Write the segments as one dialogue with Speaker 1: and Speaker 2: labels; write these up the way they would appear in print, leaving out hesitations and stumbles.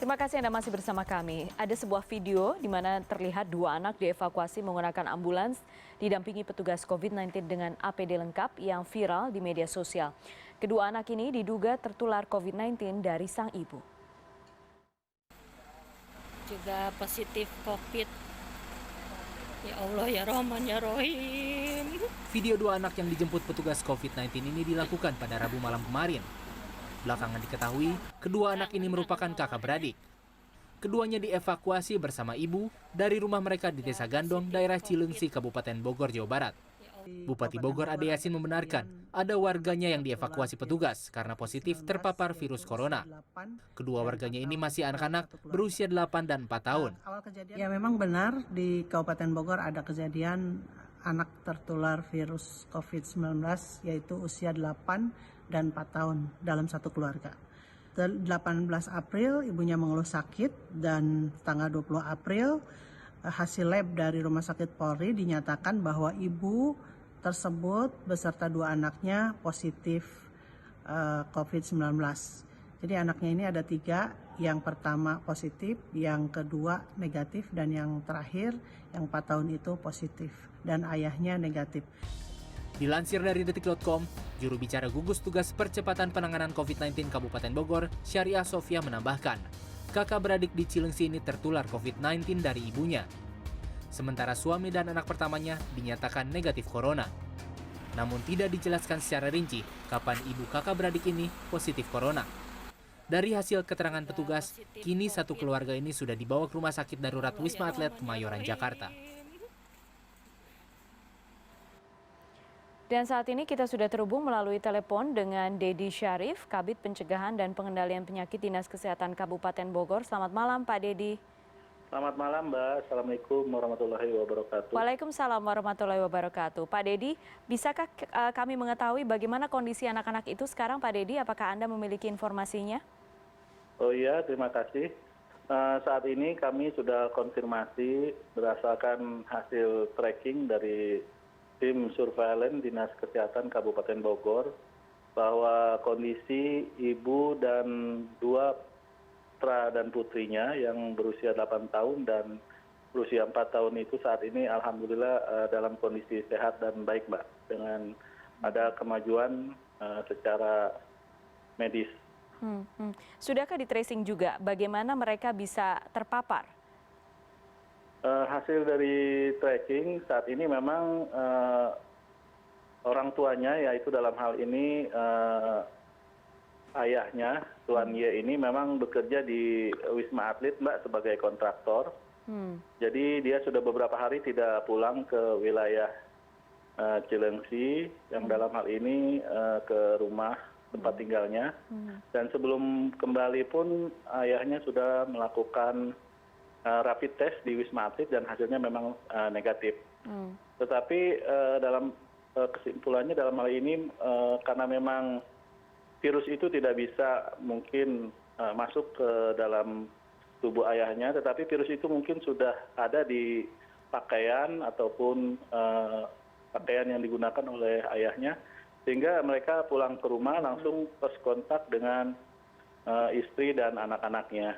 Speaker 1: Terima kasih Anda masih bersama kami. Ada sebuah video di mana terlihat dua anak dievakuasi menggunakan ambulans didampingi petugas COVID-19 dengan APD lengkap yang viral di media sosial. Kedua anak ini diduga tertular COVID-19 dari sang ibu.
Speaker 2: Juga positif COVID. Ya Allah, ya Rahman, ya Rahim.
Speaker 3: Video dua anak yang dijemput petugas COVID-19 ini dilakukan pada Rabu malam kemarin. Belakangan diketahui, kedua anak ini merupakan kakak beradik. Keduanya dievakuasi bersama ibu dari rumah mereka di Desa Gandong, daerah Cileungsi, Kabupaten Bogor, Jawa Barat. Bupati Bogor Ade Yasin membenarkan ada warganya yang dievakuasi petugas karena positif terpapar virus corona. Kedua warganya ini masih anak-anak berusia 8 dan 4 tahun.
Speaker 4: Ya, memang benar di Kabupaten Bogor ada kejadian anak tertular virus COVID-19 yaitu usia 8 dan 4 tahun dalam satu keluarga. 18 April ibunya mengeluh sakit dan tanggal 20 April hasil lab dari Rumah Sakit Polri dinyatakan bahwa ibu tersebut beserta dua anaknya positif COVID-19. Jadi anaknya ini ada 3, yang pertama positif, yang kedua negatif, dan yang terakhir yang 4 tahun itu positif dan ayahnya negatif.
Speaker 3: Dilansir dari detik.com, juru bicara gugus tugas percepatan penanganan COVID-19 Kabupaten Bogor, Syariah Sofia menambahkan, kakak beradik di Cileungsi ini tertular COVID-19 dari ibunya. Sementara suami dan anak pertamanya dinyatakan negatif corona. Namun tidak dijelaskan secara rinci kapan ibu kakak beradik ini positif corona. Dari hasil keterangan petugas, kini satu keluarga ini sudah dibawa ke Rumah Sakit Darurat Wisma Atlet Kemayoran, Jakarta.
Speaker 1: Dan saat ini kita sudah terhubung melalui telepon dengan Dedi Syarif, Kabid Pencegahan dan Pengendalian Penyakit Dinas Kesehatan Kabupaten Bogor. Selamat malam Pak Dedi.
Speaker 5: Selamat malam Mbak, Assalamualaikum warahmatullahi wabarakatuh.
Speaker 1: Waalaikumsalam warahmatullahi wabarakatuh. Pak Dedi, bisakah kami mengetahui bagaimana kondisi anak-anak itu sekarang Pak Dedi? Apakah Anda memiliki informasinya?
Speaker 5: Oh iya, terima kasih. Saat ini kami sudah konfirmasi berdasarkan hasil tracking dari tim surveillance Dinas Kesehatan Kabupaten Bogor bahwa kondisi ibu dan 2 putra dan putrinya yang berusia 8 tahun dan berusia 4 tahun itu saat ini alhamdulillah dalam kondisi sehat dan baik Mbak, dengan ada kemajuan secara medis.
Speaker 1: Sudahkah di tracing juga bagaimana mereka bisa terpapar?
Speaker 5: Hasil dari tracking saat ini memang orang tuanya, yaitu dalam hal ini ayahnya, Tuan Y ini memang bekerja di Wisma Atlet Mbak sebagai kontraktor. Jadi dia sudah beberapa hari tidak pulang ke wilayah Cileungsi, yang dalam hal ini ke rumah tempat tinggalnya. Dan sebelum kembali pun ayahnya sudah melakukan rapid test di Wisma Atlet dan hasilnya memang negatif. Tetapi dalam kesimpulannya dalam hal ini karena memang virus itu tidak bisa mungkin masuk ke dalam tubuh ayahnya, tetapi virus itu mungkin sudah ada di pakaian ataupun pakaian yang digunakan oleh ayahnya, sehingga mereka pulang ke rumah langsung first kontak dengan istri dan anak-anaknya.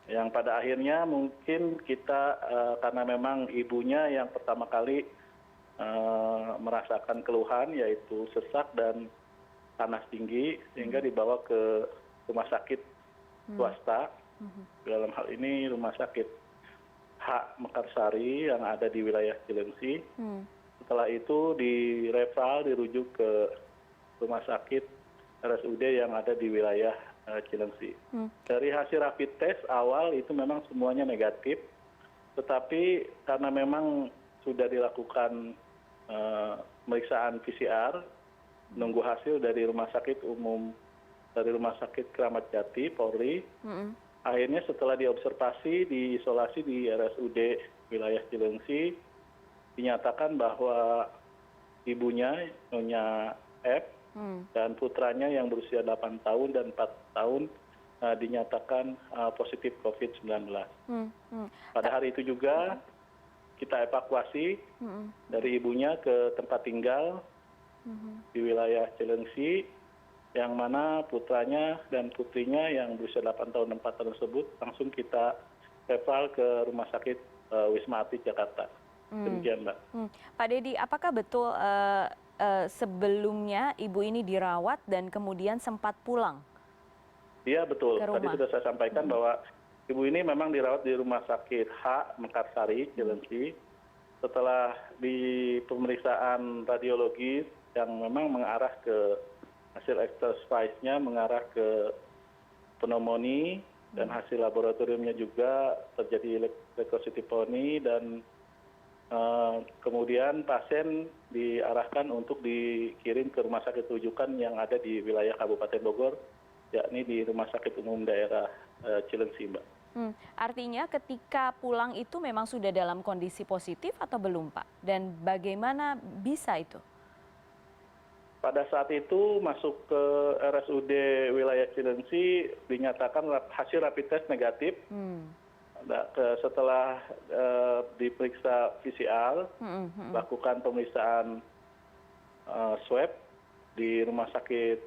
Speaker 5: Yang pada akhirnya mungkin kita karena memang ibunya yang pertama kali merasakan keluhan yaitu sesak dan panas tinggi, sehingga dibawa ke rumah sakit swasta, dalam hal ini Rumah Sakit H. Mekarsari yang ada di wilayah Cileungsi. Setelah itu direval, dirujuk ke rumah sakit RSUD yang ada di wilayah Cileungsi. Dari hasil rapid test awal itu memang semuanya negatif, tetapi karena memang sudah dilakukan pemeriksaan PCR, menunggu hasil dari Rumah Sakit Umum, dari Rumah Sakit Kramat Jati, Polri, akhirnya setelah diobservasi, diisolasi di RSUD wilayah Cileungsi, dinyatakan bahwa ibunya, Nyonya F, dan putranya yang berusia 8 tahun dan 4 tahun dinyatakan positif COVID-19. Pada hari itu juga kita evakuasi dari ibunya ke tempat tinggal di wilayah Cileungsi, yang mana putranya dan putrinya yang berusia 8 tahun dan 4 tahun tersebut langsung kita eval ke Rumah Sakit Wisma Atlet Jakarta. Demikian, Mbak.
Speaker 1: Pak Dedi, apakah betul sebelumnya ibu ini dirawat dan kemudian sempat pulang?
Speaker 5: Iya, betul.
Speaker 1: Ke
Speaker 5: Tadi
Speaker 1: rumah.
Speaker 5: sudah saya sampaikan bahwa ibu ini memang dirawat di Rumah Sakit H Mekarsari, Cilengsi. Setelah di pemeriksaan radiologis yang memang mengarah ke hasil exercise-nya mengarah ke pneumonia dan hasil laboratoriumnya juga terjadi leukositopeni dan kemudian pasien diarahkan untuk dikirim ke rumah sakit rujukan yang ada di wilayah Kabupaten Bogor, yakni di Rumah Sakit Umum Daerah Cilengsi, Mbak.
Speaker 1: Artinya ketika pulang itu memang sudah dalam kondisi positif atau belum, Pak? Dan bagaimana bisa itu?
Speaker 5: Pada saat itu masuk ke RSUD wilayah Cilengsi dinyatakan hasil rapid test negatif. Setelah diperiksa PCR, lakukan pemeriksaan swab di Rumah Sakit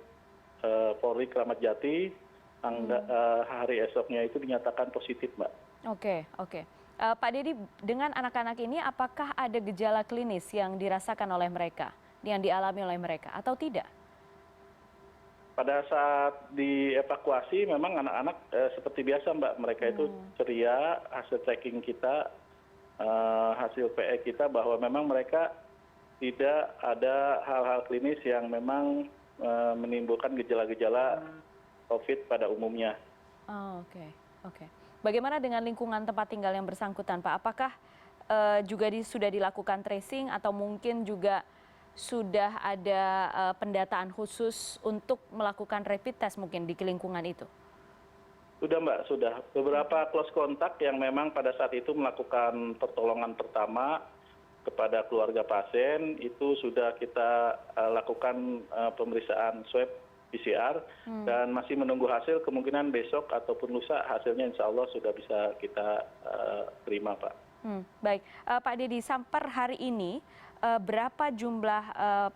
Speaker 5: Polri Kramat Jati. Hari esoknya itu dinyatakan positif, Mbak.
Speaker 1: Oke. Pak Dedi, dengan anak-anak ini apakah ada gejala klinis yang dirasakan oleh mereka, yang dialami oleh mereka, atau tidak?
Speaker 5: Pada saat dievakuasi memang anak-anak seperti biasa, Mbak. Mereka itu ceria, hasil tracking kita, hasil PE kita bahwa memang mereka tidak ada hal-hal klinis yang memang menimbulkan gejala-gejala COVID pada umumnya.
Speaker 1: Oke. Bagaimana dengan lingkungan tempat tinggal yang bersangkutan, Pak? Apakah juga sudah dilakukan tracing atau mungkin juga sudah ada pendataan khusus untuk melakukan rapid test mungkin di lingkungan itu?
Speaker 5: Sudah, Mbak, sudah. Beberapa close contact yang memang pada saat itu melakukan pertolongan pertama kepada keluarga pasien, itu sudah kita lakukan pemeriksaan swab PCR dan masih menunggu hasil, kemungkinan besok ataupun lusa hasilnya insya Allah sudah bisa kita terima, Pak.
Speaker 1: Baik, Pak Dedi, sampai hari ini berapa jumlah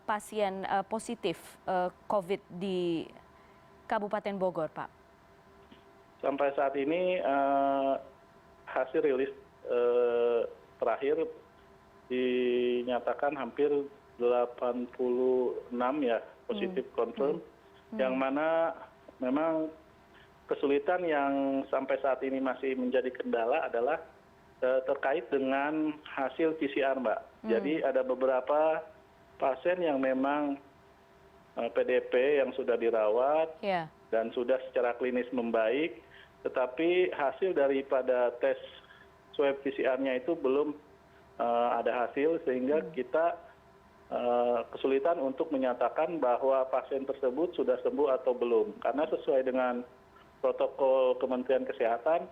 Speaker 1: pasien positif COVID di Kabupaten Bogor, Pak?
Speaker 5: Sampai saat ini hasil rilis terakhir dinyatakan hampir 86 ya positif confirm, yang mana memang kesulitan yang sampai saat ini masih menjadi kendala adalah terkait dengan hasil PCR, Mbak. Jadi ada beberapa pasien yang memang PDP yang sudah dirawat dan sudah secara klinis membaik, tetapi hasil daripada tes swab PCR-nya itu belum ada hasil, sehingga kita kesulitan untuk menyatakan bahwa pasien tersebut sudah sembuh atau belum. Karena sesuai dengan protokol Kementerian Kesehatan,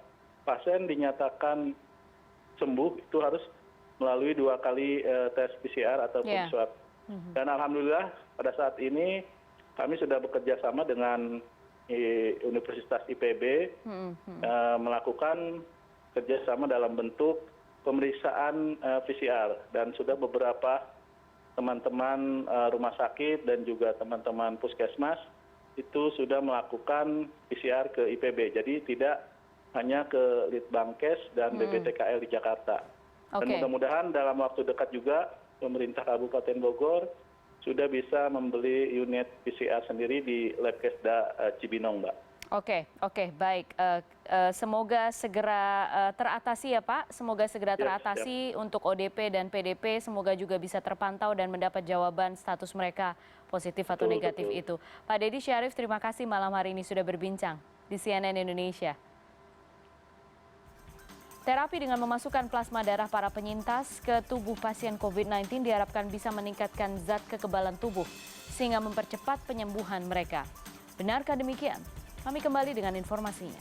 Speaker 5: pasien dinyatakan sembuh itu harus melalui 2 kali tes PCR ataupun swab. Dan alhamdulillah pada saat ini kami sudah bekerja sama dengan Universitas IPB melakukan kerjasama dalam bentuk pemeriksaan PCR, dan sudah beberapa teman-teman rumah sakit dan juga teman-teman puskesmas itu sudah melakukan PCR ke IPB. Jadi tidak hanya ke Litbangkes dan BPTKL di Jakarta. Dan mudah-mudahan dalam waktu dekat juga pemerintah Kabupaten Bogor sudah bisa membeli unit PCR sendiri di Labkesda Cibinong, Mbak.
Speaker 1: Oke, baik. Semoga segera teratasi ya, Pak. Semoga segera teratasi untuk ODP dan PDP. Semoga juga bisa terpantau dan mendapat jawaban status mereka positif atau negatif itu. Pak Dedi Syarif, terima kasih malam hari ini sudah berbincang di CNN Indonesia. Terapi dengan memasukkan plasma darah para penyintas ke tubuh pasien COVID-19 diharapkan bisa meningkatkan zat kekebalan tubuh sehingga mempercepat penyembuhan mereka. Benarkah demikian? Kami kembali dengan informasinya.